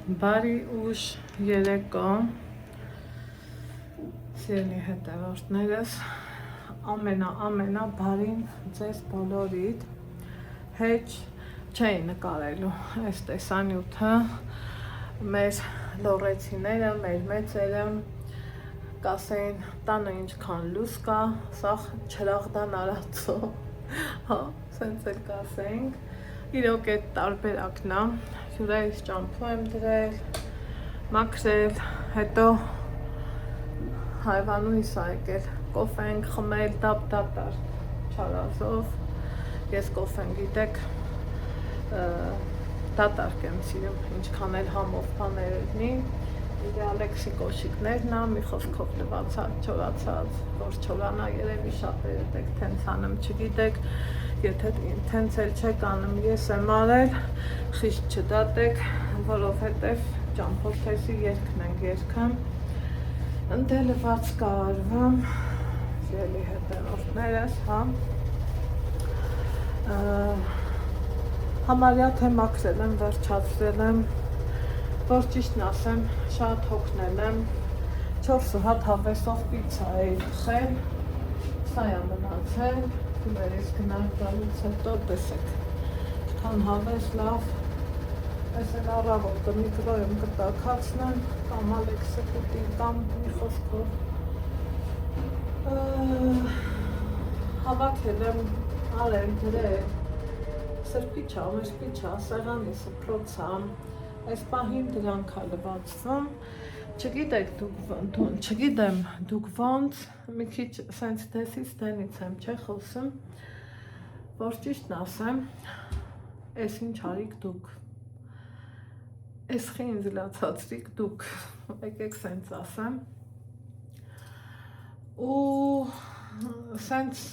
Բարի ուշ երեկո, սիրելի հետևորդներս, ամենա բարին ձեզ բոլորիդ, հեչ չէի նկարելու այս տեսանյութը, մեր լոռեցիները, մեր մեծերը կասեին տանը ինչքան լույս կա, սաղ չրաղդան արածո, սենց էլ կասեինք, իրոք էդ տարբերակն է, հյուրայից ճամփու եմ դրել, մաքրել, հետո հայվանուհիս ա եկել, կոֆե ենք խմել դափ-դատարկ չարազով, ես կոֆեն գիտեք, դատարկ եմ սիրում, ինչքան էլ համով բաներ լինի, իդե Ալեքսի կոշիկներն ա, մի խոսքով լվացած, չորացած, որ չորանա երևի շատերը եք թենց անում, չգիտեք, եթե թենց էլ չեք անում, ես եմ արել, խիստ չդատեք, որովհետև ճամփորդեսի երգն ենք երգում, ընդ լված կարվում, սիրելի հետևորդներս, համարյա թե մաքրել եմ, վերջացրել եմ, որ ճիշտն ասեմ, շատ հոգնել եմ, 4 հատ հավեսով պիցցա էի խել, սա է մնացել, քույրերիս գնանք գալուց հետո տեսեք, քան հավես լավ, այս էլ առավոտը միկրոյում կտակացնեմ, կամ Ալեքսը կուտի, կամ մի խոսքով հավաքել եմ, արել, դրել, սրբիչա, մշպիչա, սեղանի սփռոցա, այս պահին դրանք ա լվացվում, չգիտեմ դուք ոնց, մի քիչ սենց դեսից դենից եմ չէ խոսում, որ ճիշտն ասեմ, ես ինչ արիք դուք, ես ինձ լացացրիք դուք, եկեք սենց ասեմ, ու սենց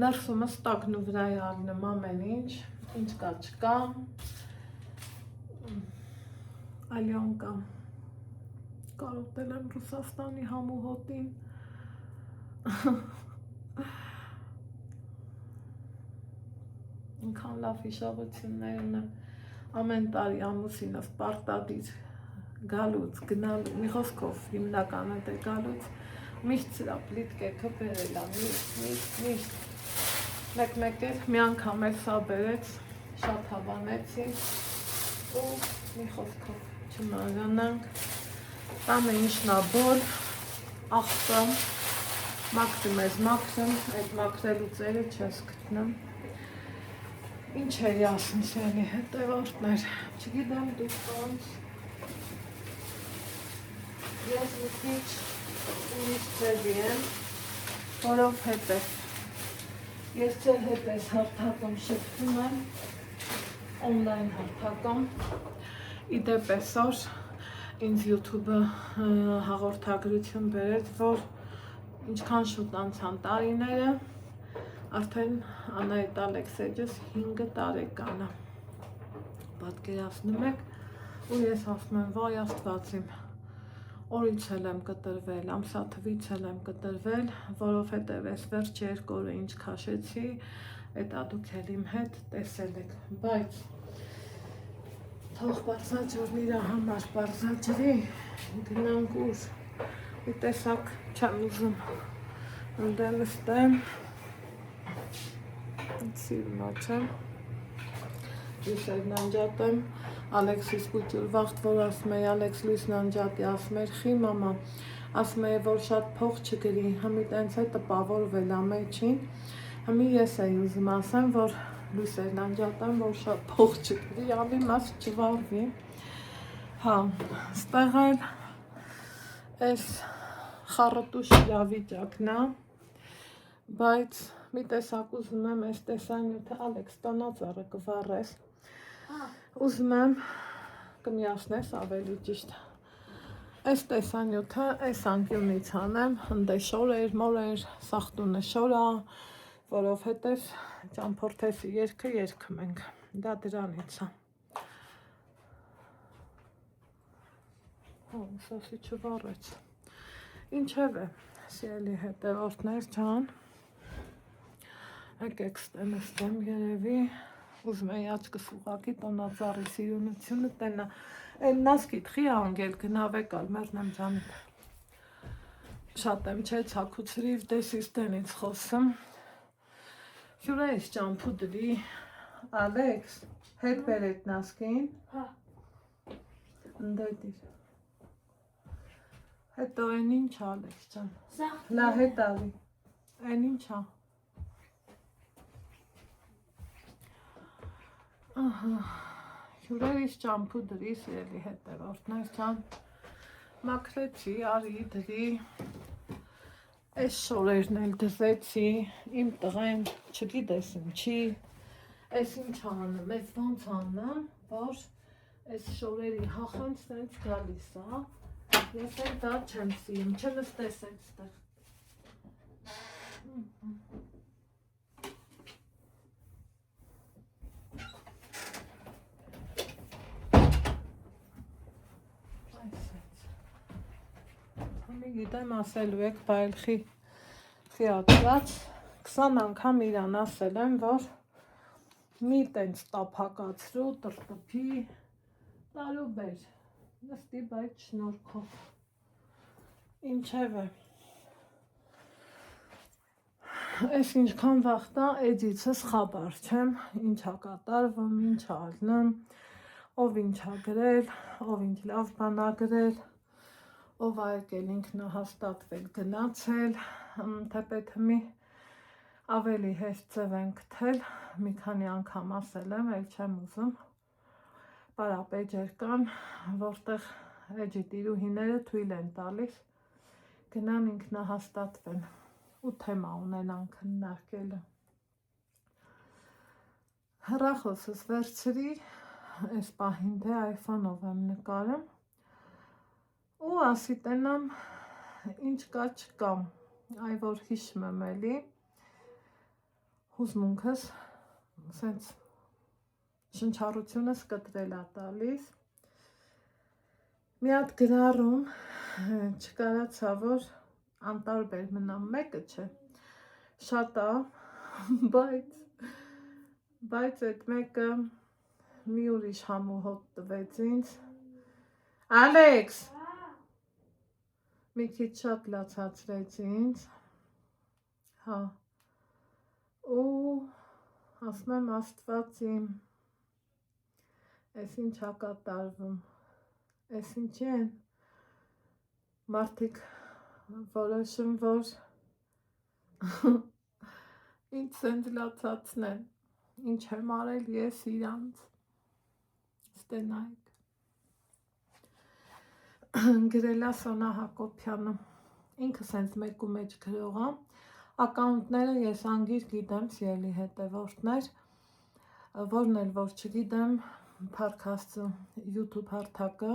ներսումս տակն ու վրայի ալնում ամեն ինչ կա չկա, Ալյոնկա, կարոտել եմ Ռուսաստանի համու հոտին, ինքան լավ հիշողություններ ունեմ, ամեն տարի ամուսինս պարտադիր գալուց, գնալու, մի խոսքով հիմնականը դե գալուց, միշտ սրա պլիտկեքը բերել ա, միշտ, մեկ էլ մի անգամ էլ սա բերեց, շատ հավանեցի, ու մի խոսքով չմոռանանք, տանը ինչն ա բոլ, աղբը, մաքրում ես մաքրում, այդ մաքրելու ծերը չես գտնում, ինչ էի ասում սիրելի հետևորդներ, չգիտեմ դուք ոնց, ես մի քիչ ուրիշ ձևի եմ, որովհետև ես ձեր հետ ես հարթակում շփվում եմ, օնլայն հարթակում, իդեպ այսօր ինձ YouTube-ը հաղորդագրություն բերեց, որ ինչքան շուտ անցան տարիները, արդեն Անահիտ Ալեքսեջս 5 տարեկան է, պատկերացնում եք, ու ես ասում եմ, վայ Աստված իմ, օրից էլ եմ կտրվել, ամսաթվից էլ եմ կտրվել, որովհետև ես վերջ 2 օրը ինչ քաշեցի, էտա դուք էլ իմ հետ տեսել եք, բայց թող պարզաջուրն իրա համար պարզաջրի, գնանք ուր, մի տեսակ չեմ ուզում, ընդե նստեմ, սիրում աչեմ, լույսերն անջատեմ, Ալեքսիս կուճուր վաղտ, որ ասում էի, Ալեքս լույսն անջատի, ասում էր, խի մամա, ասում էի, որ շատ փող չգրի, հմի տենց է տպավորվել ամեջին, հմի ես էի ուզում ասեմ, որ լույսերն անջատեմ, որ շատ փող չգրի, ալի մաս չվարվի, ստեղ էլ այս խառտուշ իրավիճակն է, բայց մի տեսակ ուզում եմ այս տեսանյութը, Ալեքս տոնածառը կվառես, ուզում եմ կմիացնես ավելի ճիշտ, այս տեսանյութը այս անկյունից անեմ, հնդե շորեր, մորեր, սաղտունը շորա, որովհետև ճամփորդեսի երգը երգում ենք, դա դրանից է, սոսի չվառեց, ինչև է, սիրելի հետևորդներ ջան, եկեք ստեմ երևի, ուզում էի աչքս ուղակի տոնածառի սիրունությունը տենա, են նասկիտ խի անգել գնավեկալ մերնեմ ջանիտ, շատ եմ չէ ցակուցրիվ դեսիս տենից խոսում, հյուրայիս ճամփու դրի, Ալեքս, հետ բերետ նասկին, ընդետիր, հետո են ինչ Ալեքս ջան, լա հետ ալի, են ինչա, հյուրայիս ճամփու դրի սիրելի հետևորդներ ջան, մաքրեցի, արի դրի, այս շորերն էլ դզեցի, իմ տղեն չգիտես ինչի, այս ինչ անեմ, այս ոնց անեմ, որ այս շորերի հախան սենց գալիս է, ես էլ դա չեմ սիրում, չնստես այստեղ։ Գիտեմ ասելու եք բայլխի խիացված 20 անգամ իրան ասել եմ, որ մի տենց տափակացրու, տրտպի, տարուբեր, նստի բայց շնորքով, ինչև է, ես ինչքան վաղտա էջիցս խաբար չեմ, ինչա կատարվում, ինչա ալնում, ով ինչա գրել, ով ինչ լավ բան ա գրել, ով ա եկել ինքնահաստատվել գնացել, թեպետ մի ավելի հեշտ ձև են գտել, մի քանի անգամ ասել եմ, էլ չեմ ուզում, պարապեջեր կան, որտեղ էջի տիրուհիները թույլ են տալիս, գնան ինքնահաստատվեն ու թեմա ունենան քննարկելը։ Հեռախոսս վերցրի, այս պահին թե iPhone-ով եմ նկարում, ու ասի տենամ ինչ կա չկա, այ որ հիշում եմ էլի, հուզմունքս սենց շնչառությունս կտրել ա տալիս, մի հատ գրառում չկարացա, որ անտարբեր մնամ, մեկը չէ, շատ ա, բայց այդ մեկը մի ուրիշ համու հոտ տվեց ինձ, Ալեքս, մի քիչ շատ լացացրեց ինձ, հա, ու ասում եմ Աստված իմ, ես ինչա կատարվում, ես ինչի են մարդիկ որոշում, որ ինչ սենց լացացնեն, ինչ եմ արել ես իրանց, ստենայք, գրելա Սոնա Հակոբյանը, ինքը սենց մեկ ու մեջ գրող ա, ակաունտները ես անգիր գիտեմ, սիրելի հետևորդներ, որն էլ որ չգիտեմ, Փարքաստը YouTube հարթակը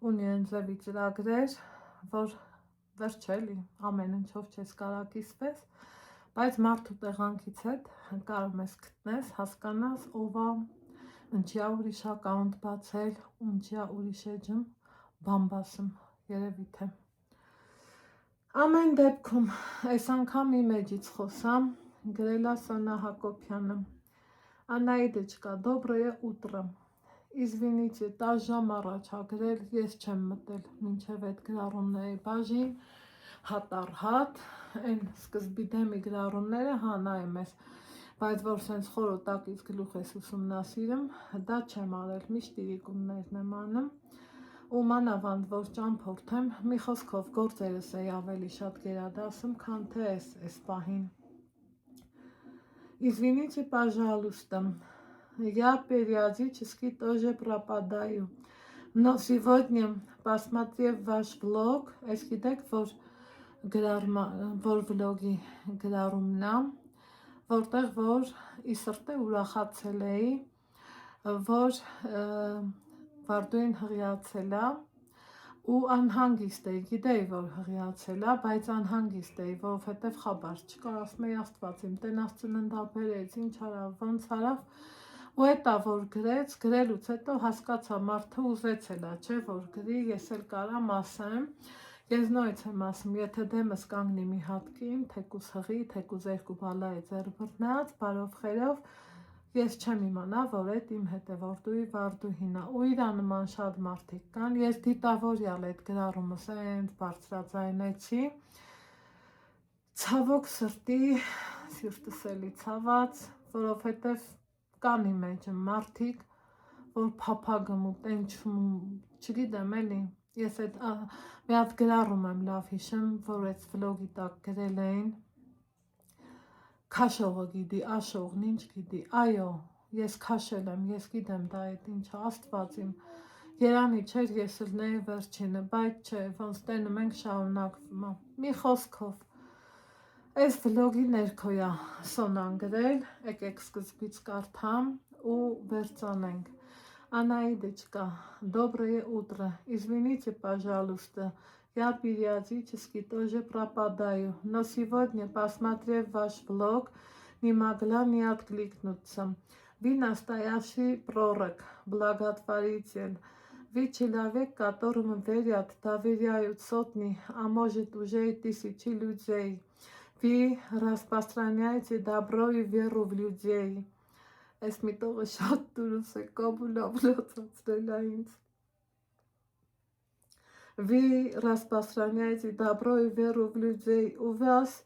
ունի են ձևի ծրագրեր, որ վերջելի ամեն ինչով չես կարա կիսվես, բայց մարդու տեղանքից հետ կարող ես գտնես, հասկանաս ով ա, ինչի ա ուրիշ ակաունտ բացել, ինչի ա ուրիշ էջում բամբասում, երևի թե։ Ամեն դեպքում, այս անգամ իմ էջից խոսամ, գրելա Սոնա Հակոբյանը, Անայդեչկա, доброе утро, Извините, 10 ժամ առաջ ա գրել, ես չեմ մտել մինչև այդ գրառումների բաժին, հատ առ հատ, այն սկզբի դեմի գրառումները հա նայում ես, բայց որ սենց խորոտակից գլուխ ես ուսումնասիրում, դա չեմ արել, միշտ իրիկուններն եմ անում, ու մանավանդ որ ճամփորդ եմ, մի խոսքով գործերս էի ավելի շատ գերադասում, քան թե այս պահին։ Извините, пожалуйста, я периодически тоже пропадаю, но сегодня, посмотрев ваш влог, ես գիտեք, որ վլոգի գրառումն ա, որտեղ որ ի սրտե ուրախացել էի, որ Վարդուին հղիացել ա, ու անհանգիստ էի, գիտեի, որ հղիացել ա, բայց անհանգիստ էի, որովհետև խաբար չկար, ասում էի Աստված իմ, տենաս ծննդաբերեց, ինչ արավ, ոնց արավ, ու էտա որ գրեց, գրելուց հետո հասկացա մարդը ուզեցել ա, չէ, որ գրի, ես էլ կարամ ասեմ, ես նույնց եմ ասում, եթե դեմս կանգնի մի հատկին, թեկուզ հղի, թեկուզ երկու բալա է ձեր բռնած, բարով խերով, Ես չեմ իմանա, որ այդ իմ հետևորդուի վարդուհին է, ու իրա նման շատ մարդիկ կան, ես դիտավորյալ այդ գրառումս այնց բարձրաձայնեցի, ցավոք սրտի, սիրտս էլի ցաված, որովհետև կան իմ մեջը մարդիկ, որ փափագում ու տենչում, չգիտեմ էլի, ես այդ մի հատ գրառում եմ լավ հիշեմ, որ այդ վլոգի տակ գրել էին, քաշողը գիտի, աշողն ինչ գիտի, այո, ես քաշել եմ, ես գիտեմ դա այդ ինչը, Աստված իմ, երանի չէր, ես լնեի վերջինը, բայց չէ, ոնց տենում ենք շարունակվում է, մի խոսքով, այս վլոգի ներքոյա Սոնան գրել, եկեք սկզբից կարդամ ու վերցանենք, Анаидочка, доброе утро. Извините, пожалуйста, я периодически тоже пропадаю, но сегодня, посмотрев ваш влог, не могла не откликнуться. Вы настоящий пророк, благотворитель. Вы человек, которому верят, доверяют сотни, а может уже и тысячи людей. Вы распространяете добро и веру в людей. Այս միտողը շատ դուրս է կաբուլավլացացրել է ինձ. Вы распространяете добро и веру в людей. У вас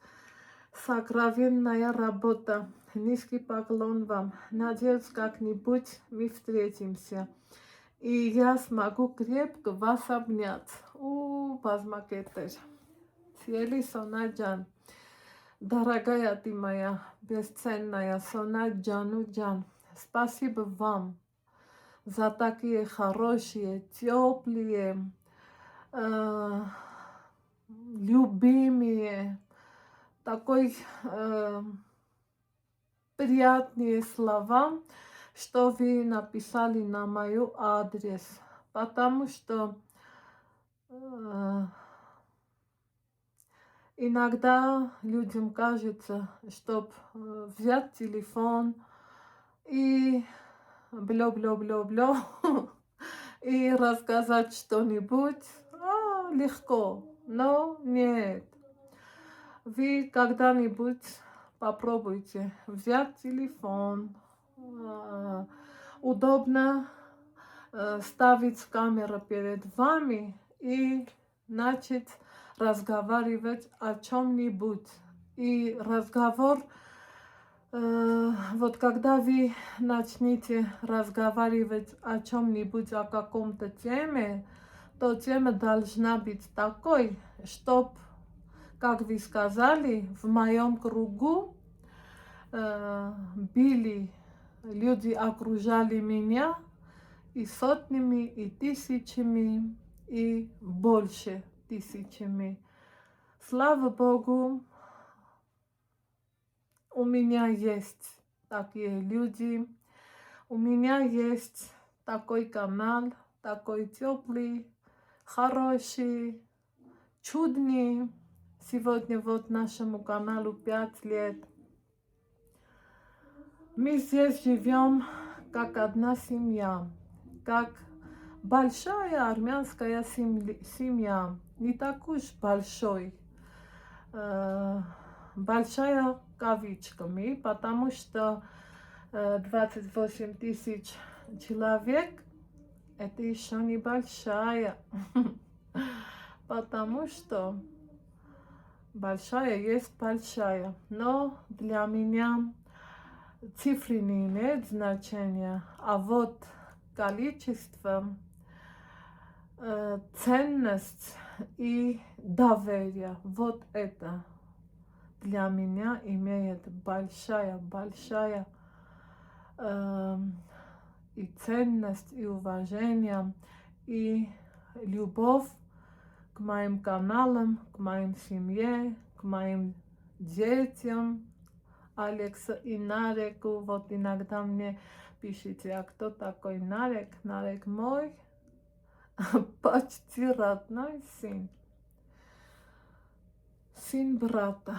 сокровенная работа. Низкий поклон вам. Надеюсь, как-нибудь мы встретимся. И я смогу крепко вас обнять. Бազմակետեր. Цели Сона Джан. Дорогая ты моя, бесценная Сона Джану Джан, спасибо вам за такие хорошие, теплые, любимые, такой приятные слова, что вы написали на мой адрес, потому что иногда людям кажется, чтобы взять телефон и бля-бля-бля-бля и рассказать что-нибудь, легко, но нет. Вы когда-нибудь попробуйте взять телефон, удобно ставить камеру перед вами и начать разговаривать о чем-нибудь. И разговор, вот когда вы начнете разговаривать о чем-нибудь, о каком-то теме, то тема должна быть такой, чтобы, как вы сказали, в моем кругу были люди, окружали меня и сотнями, и тысячами, и больше тысячами. Слава Богу, у меня есть такие люди, у меня есть такой канал, такой теплый, хороший, чудный. Сегодня вот нашему каналу 5 лет. Мы здесь живем как одна семья, как большая армянская семья, не так уж большой, большая кавычками, потому что 28 тысяч человек это еще небольшая, потому что большая есть большая, но для меня цифры не имеют значения, а вот количество, ценность и доверие, вот это для меня имеет большая и ценность, и уважение, и любовь к моим каналам, к моим семье, к моим детям, Алекса и Нареку. Вот иногда мне пишите, а кто такой Нарек? Нарек мой почти родной сын. Сын брата.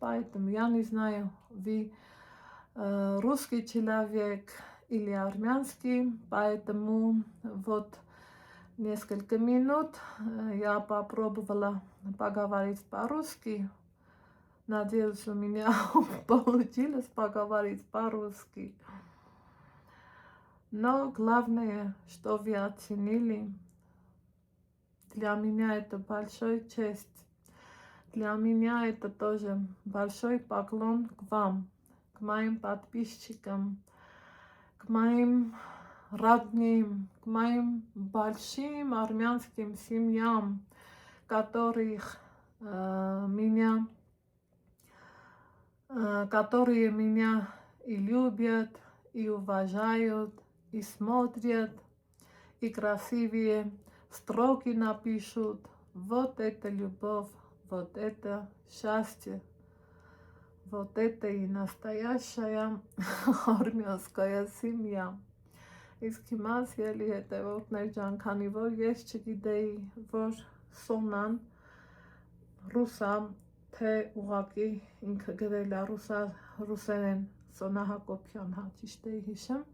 Поэтому я не знаю, вы русский человек или армянский, поэтому вот несколько минут я попробовала поговорить по-русски, Надеюсь, у меня получилось поговорить по-русски. Но главное, что вы оценили, для меня это большой честь. Для меня это тоже большой поклон к вам, к моим подписчикам, к моим родным, к моим большим армянским семьям, которые меня и любят, и уважают, и смотрят, и красивые строки напишут. Вот это любовь, вот это счастье, вот это и настоящая армянская семья. Իսկ հիմա սիրելի հետևորդներ ջան, քանի որ ես չգիտեի, որ Սոնան ռուսա, թե ուղղակի ինքը գրել է ռուսերեն Սոնա Հակոբյան, հա, ճիշտ էի հիշում,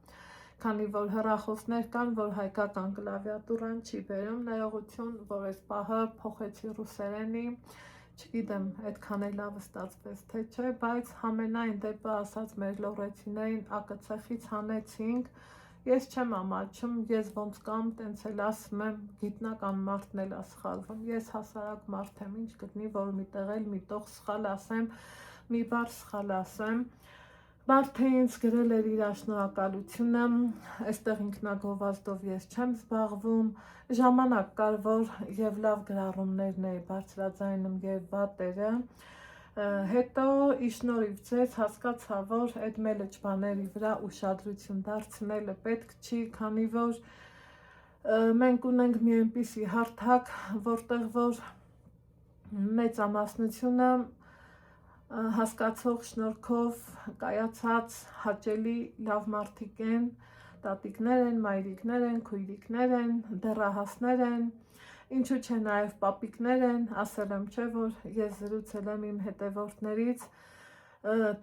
քանի որ հեռախոսներ կան, որ հայկական կլավիատուրան չի բերում, ներողություն, որ այս պահը փոխեցի ռուսերենի, չգիտեմ, այդքան էլ լավ ստացվեց, թե չէ, բայց համենայն դեպը ասած մեր լոռեցիներին ակցխից հանեցինք. Ես չեմ ամաչում, ես ոնց կամ տենց էլ ասում եմ, գիտնական մարդն էլ է սխալվում, ես հասարակ մարդ եմ, ինչ գտնի, որ միտեղ էլ միտող սխալ ասեմ, մի բառ սխալ ասեմ, մարդը ինձ գրել էր իր շնորհակալությունը, այստեղ ինքնագովազդով ես չեմ զբաղվում, ժամանակ կար, որ եւ լավ գրառումներն էի բարձրաձայնում եւ վատերը, հետո իշնորհիվ ձեզ հասկացա, որ այդ մելեջ բաների վրա ուշադրություն դարձնելը պետք չի, քանի որ մենք ունենք մի այնպիսի հարթակ, որտեղ որ մեծամասնությունը հասկացող շնորհքով կայացած հաճելի լավ մարդիկ են, տատիկներ են, մայրիկներ են, քույրիկներ են, դեռահասներ են, ինչու՞ չէ նաև պապիկներ են, ասել եմ չէ, որ ես զրուցել եմ իմ հետևորդներից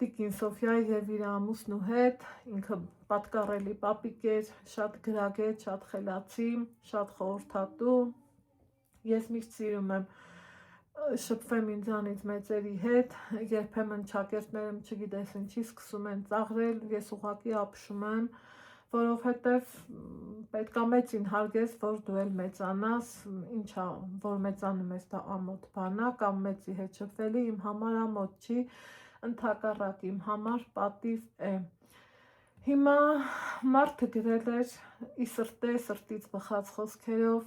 Տիկին Սոֆիայի եւ իր ամուսնու հետ, ինքը պատկառելի պապիկ էր, շատ գրագետ, շատ խելացի, շատ խորհրդատու, ես միշտ սիրում եմ շփվեմ ինձանից մեծերի հետ, երբեմն շակերտներım չգիտես ինչի սկսում են ծաղրել, ես ուղղակի ապշում եմ, որովհետև պետք է մեծին հարգես, որ դու էլ մեծանաս, ինչա, որ մեծանում ես դա ամոթ բան է, կամ մեծի հետ շփվելը իմ համար ամոթ չի, ընդհակառակ իմ համար պատիվ է։ Հիմա մարդը գրել էր ի սրտից բխած խոսքերով,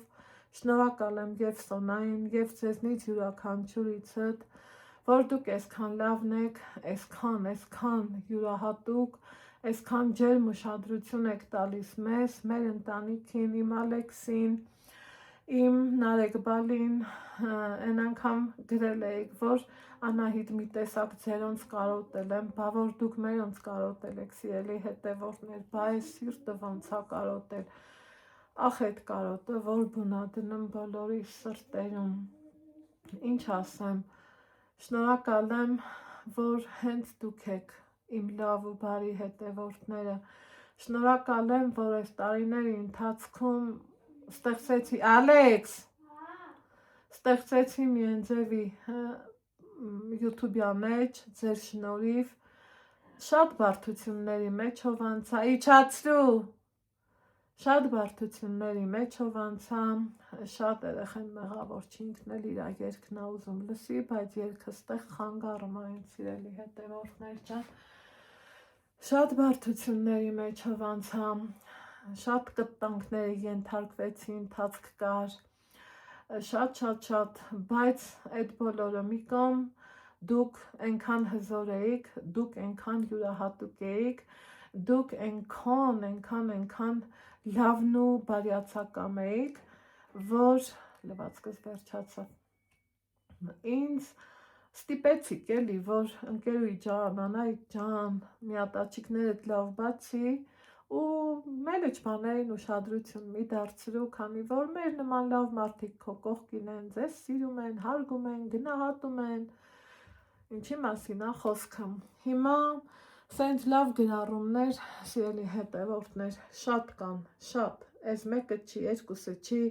շնորհակալ եմ եւ Սոնային եւ ձեզնից յուրաքանչյուրիցդ, որ դուք այսքան լավն եք, այսքան յուրահատուկ, այսքան ջերմ ուշադրություն եք տալիս մեզ, մեր ընտանիքին, իմ Ալեքսին, իմ Նարեկբալին, այն անգամ գրել էիք, որ Անահիտ մի տեսակ ձերոնց կարոտել եմ, բա որ դուք մերոնց կարոտել եք, սիրելի հետևորդներ, բա այս սիրտը ոնց է կարոտել, ախ այդ կարոտը, որ բուն ա դնում բոլորի սրտերում, ինչ ասեմ, շնորհակալ եմ, որ հենց դուք եք իմ լավ ու բարի հետևորդները, շնորհակալ եմ, որ այս տարիների ընթացքում ստեղծեցի, Ալեքս, ստեղծեցի մի ընձևի YouTube-յա մեջ, ձեր շնորհիվ, շատ բարդությունների մեջով անցա, իջացրու, շատ բարդությունների մեջով անցա, շատ երեխեն մեղավոր չի, ինքն էլ իր երգն ա ուզում լսի, բայց երգը ստեղ խանգարում ա ինձ սիրելի հետևորդներ ջան, շատ բարդությունների մեջով անցա, շատ կտանքների ենթարկվեցի, ընթացք կար, շատ, բայց այդ բոլորը մի կողմ, դուք այնքան հզոր էիք, դուք այնքան յուրահատուկ էիք, դուք այնքան լավն ու բարյացակամ էիք, որ լվացքս վերջացավ, ինձ ստիպեցիք էլի, որ ընկերուի ջան, Անահիտ ջան, մի հատ աչիկներդ լավ բացի ու մելեջ բաներին ուշադրություն մի դարձրու, քանի որ մեր նման լավ մարդիկ քո կողքին են, ձեզ սիրում են, հարգում են, գնահատում են, ինչի մասին ա խոսքը, հիմա սենց լավ գրառումներ, սիրելի հետևորդներ, շատ կան, շատ, այս մեկը չի, երկուսը չի,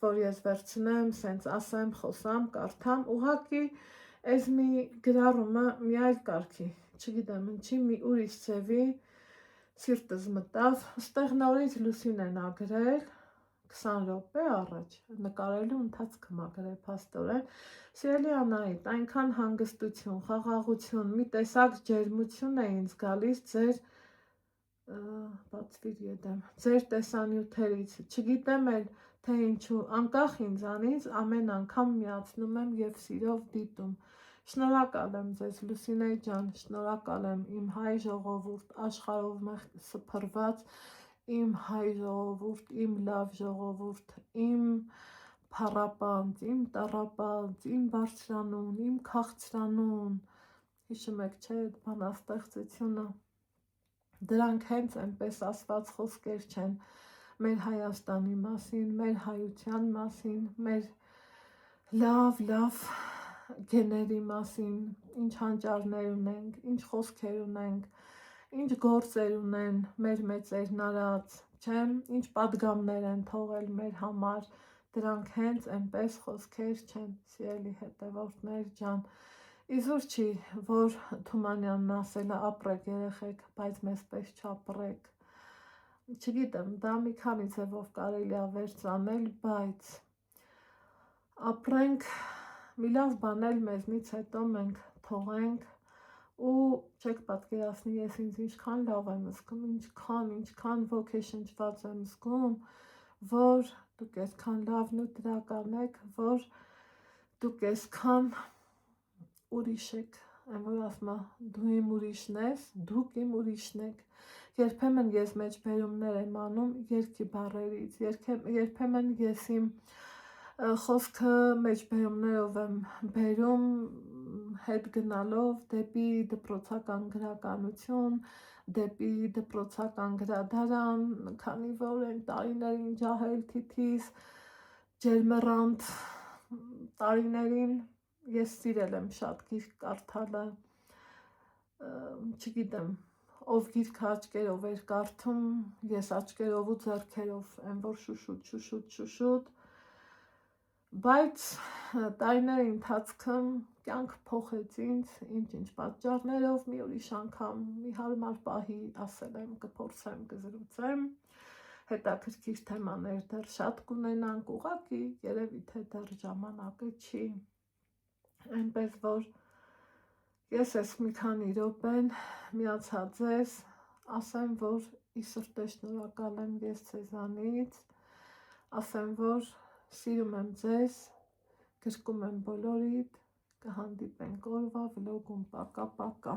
որ ես վերցնեմ, սենց ասեմ, խոսամ, կարդամ, ուղղակի Այս մի գրառումը մի այլ կարգի, չգիտեմ ինչի, մի ուրիշ ձևի սիրտս մտավ, ստեղ նորից Լուսինեն ա գրել 20 րոպե առաջ, նկարելու ընթացքը մա գրել փաստորեն, սիրելի Անահիտ, այնքան հանգստություն, խաղաղություն, մի տեսակ ջերմություն է ինձ գալիս ձեր տեսանյութերից, չգիտեմ էլ թե ինչու, անկախ ինձանից ամեն անգամ միացնում եմ և սիրով դիտում։ Շնորհակալ եմ ձեզ Լուսինե ջան, շնորհակալ եմ իմ հայ ժողովուրդ, աշխարհով սփռված իմ հայ ժողովուրդ, իմ լավ ժողովուրդ, իմ փառապանծ, իմ տառապանծ, իմ բարձրանուն, իմ քաղցրանուն, հիշում եք չէ այդ բանաստեղծությունը, դրանք հենց այնպես ասված խոսքեր չեն մեր Հայաստանի մասին, մեր հայության մասին, մեր լավ գեների մասին, ինչ հանճարներ ունենք, ինչ խոսքեր ունենք, ինչ գործեր ունեն մեր մեծերն արած, չէ՞, ինչ պատգամներ են թողել մեր համար, դրանք հենց այնպես խոսքեր չեն, սիրելի հետևորդներ ջան։ Իզուր չի, որ Թումանյանն ասել է ապրեք երեխեք, բայց մեզպես չապրեք։ Չգիտեմ, դա մի քանի ձևով կարելի է վերծանել, բայց ապրենք, մի լավ բան էլ մեզնից հետո մենք թողենք ու չեք պատկերացնի ես ինձ ինչքան լավ եմ զգում, ինչքան ոգեշնչված եմ զգում, որ դուք այսքան լավն ու դրական եք, որ դուք այսքան ուրիշ եք, այն որ ասում է դու իմ ուրիշն ես, դուք իմ ուրիշն եք։ Երբեմն ես մեջբերումներ եմ անում երգի բառերից, երբեմն ես իմ խոսքը մեջբերումներով եմ բերում հետ գնալով դեպի դպրոցական գրականություն, դեպի դպրոցական գրադարան, քանի որ այն տարիներին ջահել թիթիզ ջերմեռանդ տարիներին ես սիրել եմ շատ գիրք կարդալը, չգիտեմ, ով գիրքը աչքերով էր կարդում, ես աչքերով ու ձեռքերով այն որ շուշուտ, բայց տարիների ընթացքում կյանք փոխեց ինձ, ինչ պատճառներով, մի ուրիշ անգամ, մի հարմար պահի ասել եմ, կփորձեմ, կզրուցեմ, հետաքրքիր թեմաներ դեռ շատ կունենանք, ուղղակի երևի թե դեռ ժամանակը չի, այնպես որ ես ես մի քանի րոպեն միացա ձեզ, ասեմ, որ ի սրտե շնորհակալ եմ ես ձեզանից, ասեմ, որ սիրում եմ ձեզ, գրկում եմ բոլորիդ, կհանդիպենք օրվա վլոգում, պակա։